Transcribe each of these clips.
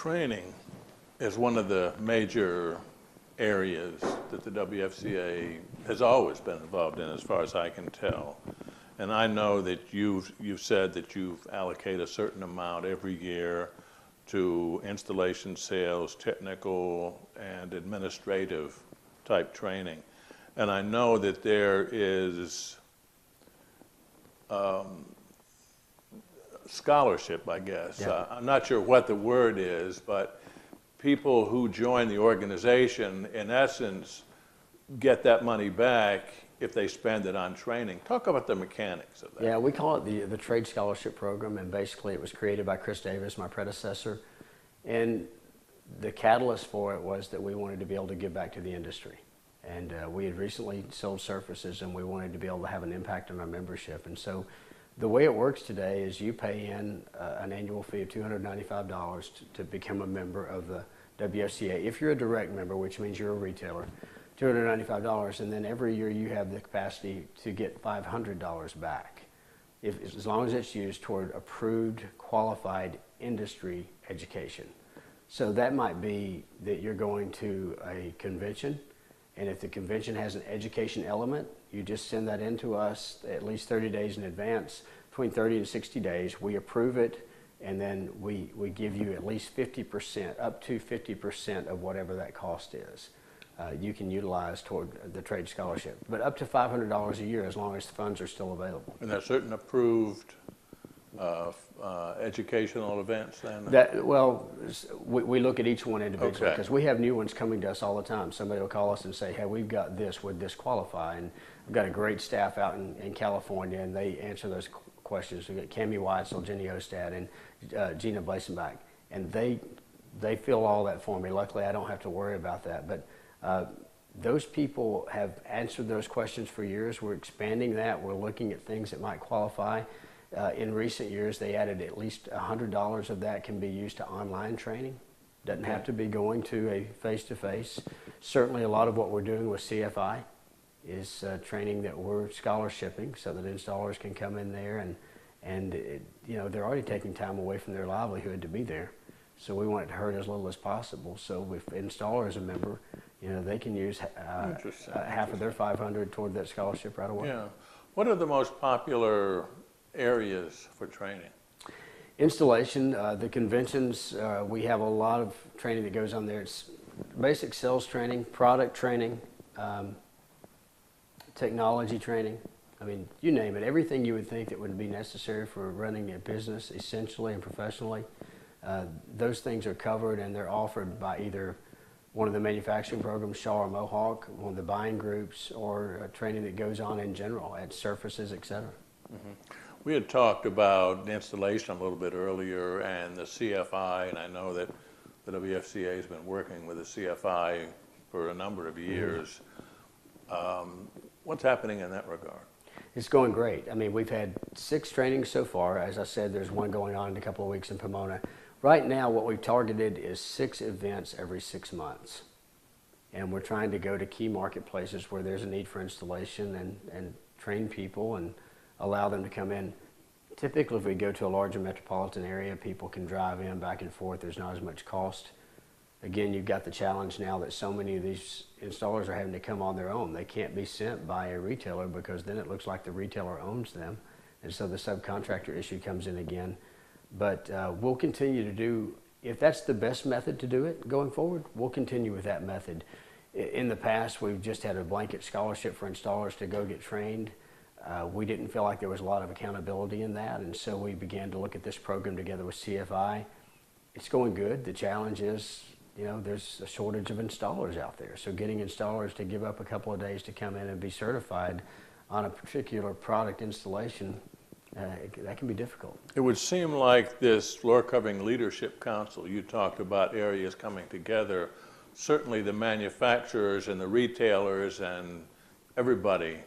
training is one of the major areas that the WFCA has always been involved in, as far as I can tell. And I know that you've said that you've allocated a certain amount every year to installation, sales, technical, and administrative type training. And I know that there is scholarship, I guess. Yeah. I'm not sure what the word is, but people who join the organization, in essence, get that money back if they spend it on training. Talk about the mechanics of that. Yeah, we call it the Trade Scholarship Program, and basically it was created by Chris Davis, my predecessor. And the catalyst for it was that we wanted to be able to give back to the industry. And we had recently sold surfaces, and we wanted to be able to have an impact on our membership. And so the way it works today is you pay in an annual fee of $295 to become a member of the WFCA. If you're a direct member, which means you're a retailer, $295, and then every year you have the capacity to get $500 back, as long as it's used toward approved, qualified industry education. So that might be that you're going to a convention, and if the convention has an education element, you just send that in to us at least 30 days in advance, between 30 and 60 days. We approve it, and then we give you at least 50%, up to 50% of whatever that cost is. You can utilize toward the trade scholarship, but up to $500 a year as long as the funds are still available. And there are certain approved educational events then? We look at each one individually, because Okay. we have new ones coming to us all the time. Somebody will call us and say, hey, we've got this, would this qualify? And we've got a great staff out in California, and they answer those questions. We've got Cammie Weitzel, Jenny Ostad, and Gina Blasenbach, and they fill all that for me. Luckily, I don't have to worry about that. But those people have answered those questions for years. We're expanding that. We're looking at things that might qualify. In recent years, they added at least $100 of that can be used to online training. Doesn't have to be going to a face-to-face. Certainly a lot of what we're doing with CFI is training that we're scholarshiping so that installers can come in there and they're already taking time away from their livelihood to be there. So we want it to hurt as little as possible. So if an installer is a member, they can use half of their $500 toward that scholarship right away. Yeah. What are the most popular areas for training? Installation, the conventions, we have a lot of training that goes on there. It's basic sales training, product training, technology training. I mean, you name it. Everything you would think that would be necessary for running a business essentially and professionally, those things are covered, and they're offered by either one of the manufacturing programs, Shaw or Mohawk, one of the buying groups, or training that goes on in general at surfaces, et cetera. Mm-hmm. We had talked about installation a little bit earlier and the CFI, and I know that the WFCA has been working with the CFI for a number of years. What's happening in that regard? It's going great. I mean, we've had 6 trainings so far. As I said, there's one going on in a couple of weeks in Pomona. Right now, what we've targeted is 6 events every 6 months. And we're trying to go to key marketplaces where there's a need for installation and train people and allow them to come in. Typically, if we go to a larger metropolitan area, people can drive in back and forth. There's not as much cost. Again, you've got the challenge now that so many of these installers are having to come on their own. They can't be sent by a retailer, because then it looks like the retailer owns them. And so the subcontractor issue comes in again. But we'll continue to do, if that's the best method to do it going forward, we'll continue with that method. In the past, we've just had a blanket scholarship for installers to go get trained. We didn't feel like there was a lot of accountability in that, and so we began to look at this program together with CFI. It's going good. The challenge is, there's a shortage of installers out there. So getting installers to give up a couple of days to come in and be certified on a particular product installation, that can be difficult. It would seem like this floor covering leadership council, you talked about areas coming together. Certainly the manufacturers and the retailers and everybody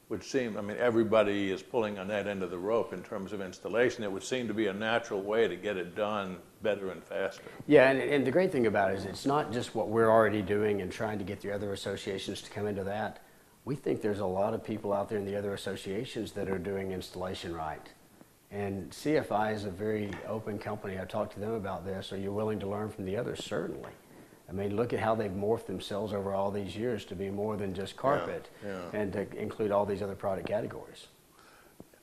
would seem, everybody is pulling on that end of the rope in terms of installation. It would seem to be a natural way to get it done better and faster. Yeah, and the great thing about it is it's not just what we're already doing and trying to get the other associations to come into that. We think there's a lot of people out there in the other associations that are doing installation right. And CFI is a very open company. I talked to them about this. Are you willing to learn from the others? Certainly. I mean, look at how they've morphed themselves over all these years to be more than just carpet and to include all these other product categories.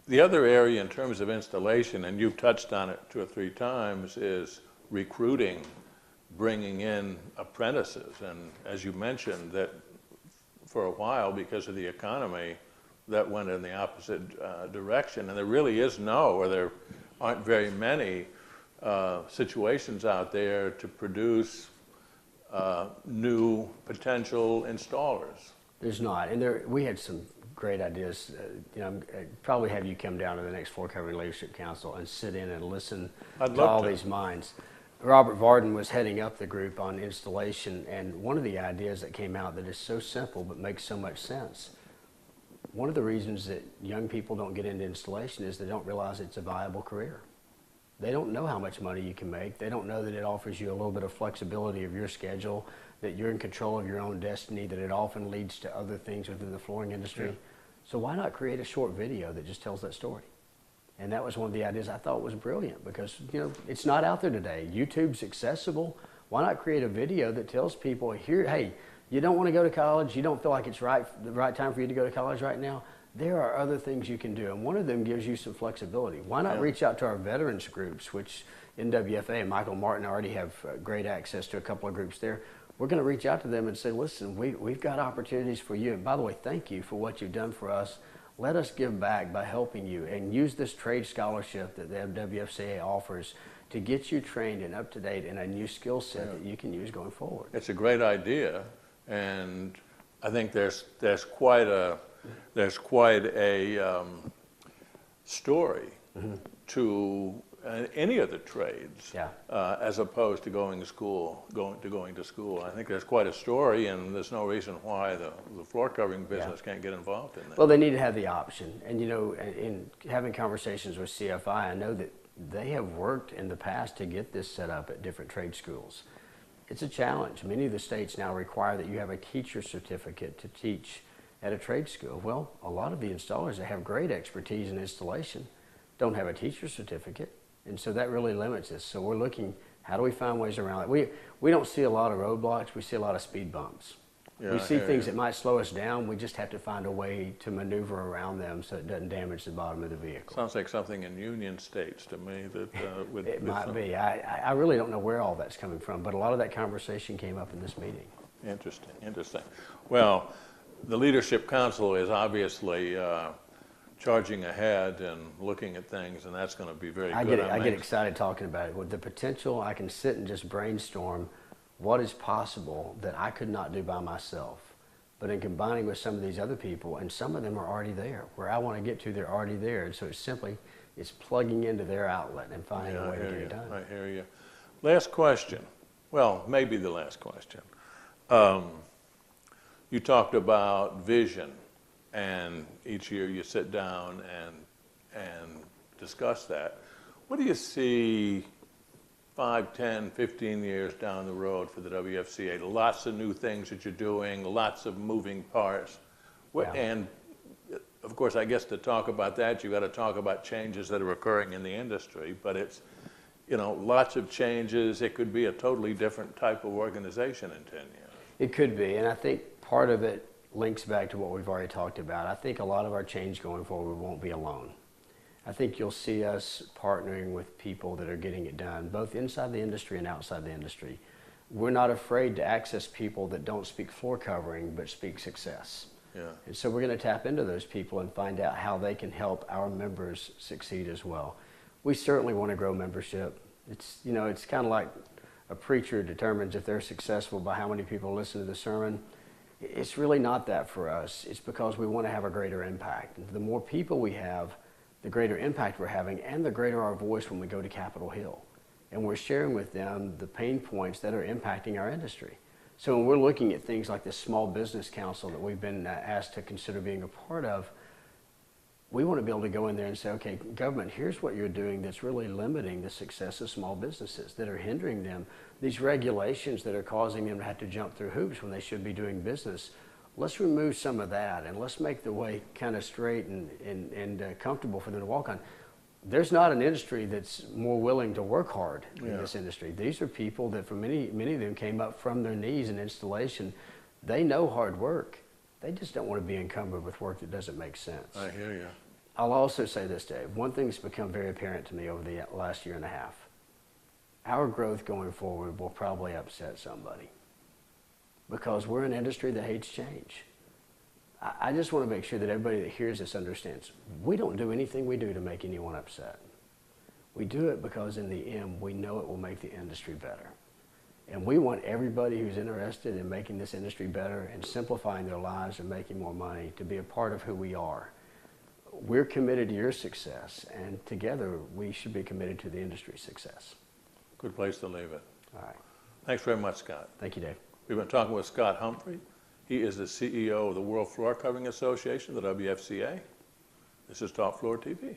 The other area in terms of installation, and you've touched on it 2 or 3 times, is recruiting, bringing in apprentices. And as you mentioned, that for a while, because of the economy, that went in the opposite direction. And there really is or there aren't very many situations out there to produce new potential installers. There's not. And we had some great ideas. Probably have you come down to the next Floor Covering Leadership Council and sit in and listen to all these minds. Robert Varden was heading up the group on installation, and one of the ideas that came out that is so simple but makes so much sense. One of the reasons that young people don't get into installation is they don't realize it's a viable career. They don't know how much money you can make. They don't know that it offers you a little bit of flexibility of your schedule, that you're in control of your own destiny, that it often leads to other things within the flooring industry. Yeah. So why not create a short video that just tells that story? And that was one of the ideas I thought was brilliant, because it's not out there today. YouTube's accessible. Why not create a video that tells people, here, hey, you don't want to go to college, you don't feel like it's the right time for you to go to college right now, there are other things you can do, and one of them gives you some flexibility. Why not reach out to our veterans groups, which in WFA and Michael Martin already have great access to a couple of groups there. We're going to reach out to them and say, listen, we've got opportunities for you, and by the way, thank you for what you've done for us. Let us give back by helping you, and use this trade scholarship that the WFCA offers to get you trained and up to date in a new skill set that you can use going forward. It's a great idea, and I think there's quite a story to any of the trades, as opposed to going to school. I think there's quite a story, and there's no reason why the floor covering business can't get involved in that. Well, they need to have the option. And in having conversations with CFI, I know that they have worked in the past to get this set up at different trade schools. It's a challenge. Many of the states now require that you have a teacher certificate to teach at a trade school. Well, a lot of the installers that have great expertise in installation don't have a teacher certificate, and so that really limits us. So we're looking, how do we find ways around it? We don't see a lot of roadblocks, we see a lot of speed bumps. We see things that might slow us down, we just have to find a way to maneuver around them so it doesn't damage the bottom of the vehicle. Sounds like something in Union States to me that would... It might be. I really don't know where all that's coming from, but a lot of that conversation came up in this meeting. Interesting. Well, the Leadership Council is obviously charging ahead and looking at things, and that's going to be very good. I get excited talking about it. With the potential, I can sit and just brainstorm what is possible that I could not do by myself. But in combining with some of these other people, and some of them are already there. Where I want to get to, they're already there. And so it's plugging into their outlet and finding a way to get it done. I hear you. Last question. Well, maybe the last question. You talked about vision, and each year you sit down and discuss that. What do you see 5, 10, 15 years down the road for the WFCA? Lots of new things that you're doing, lots of moving parts. And of course, I guess to talk about that, you've got to talk about changes that are occurring in the industry, but it's, lots of changes. It could be a totally different type of organization in 10 years. It could be, and I think part of it links back to what we've already talked about. I think a lot of our change going forward won't be alone. I think you'll see us partnering with people that are getting it done, both inside the industry and outside the industry. We're not afraid to access people that don't speak floor covering, but speak success. And so we're going to tap into those people and find out how they can help our members succeed as well. We certainly want to grow membership. It's kind of like a preacher determines if they're successful by how many people listen to the sermon. It's really not that for us. It's because we want to have a greater impact. The more people we have, the greater impact we're having, and the greater our voice when we go to Capitol Hill. And we're sharing with them the pain points that are impacting our industry. So when we're looking at things like this Small Business Council that we've been asked to consider being a part of, we want to be able to go in there and say, okay, government, here's what you're doing that's really limiting the success of small businesses, that are hindering them. These regulations that are causing them to have to jump through hoops when they should be doing business. Let's remove some of that, and let's make the way kind of straight and comfortable for them to walk on. there's not an industry that's more willing to work hard in Yeah. this industry. These are people that, for many of them, came up from their knees in installation. They know hard work. They just don't want to be encumbered with work that doesn't make sense. I hear you. I'll also say this, Dave. One thing that's become very apparent to me over the last year and a half. Our growth going forward will probably upset somebody because we're an industry that hates change. I just want to make sure that everybody that hears this understands we don't do anything we do to make anyone upset. We do it because in the end, we know it will make the industry better. And we want everybody who's interested in making this industry better and simplifying their lives and making more money to be a part of who we are. We're committed to your success, and together we should be committed to the industry's success. Good place to leave it. All right. Thanks very much, Scott. Thank you, Dave. We've been talking with Scott Humphrey. He is the CEO of the World Floor Covering Association, the WFCA. This is Top Floor TV.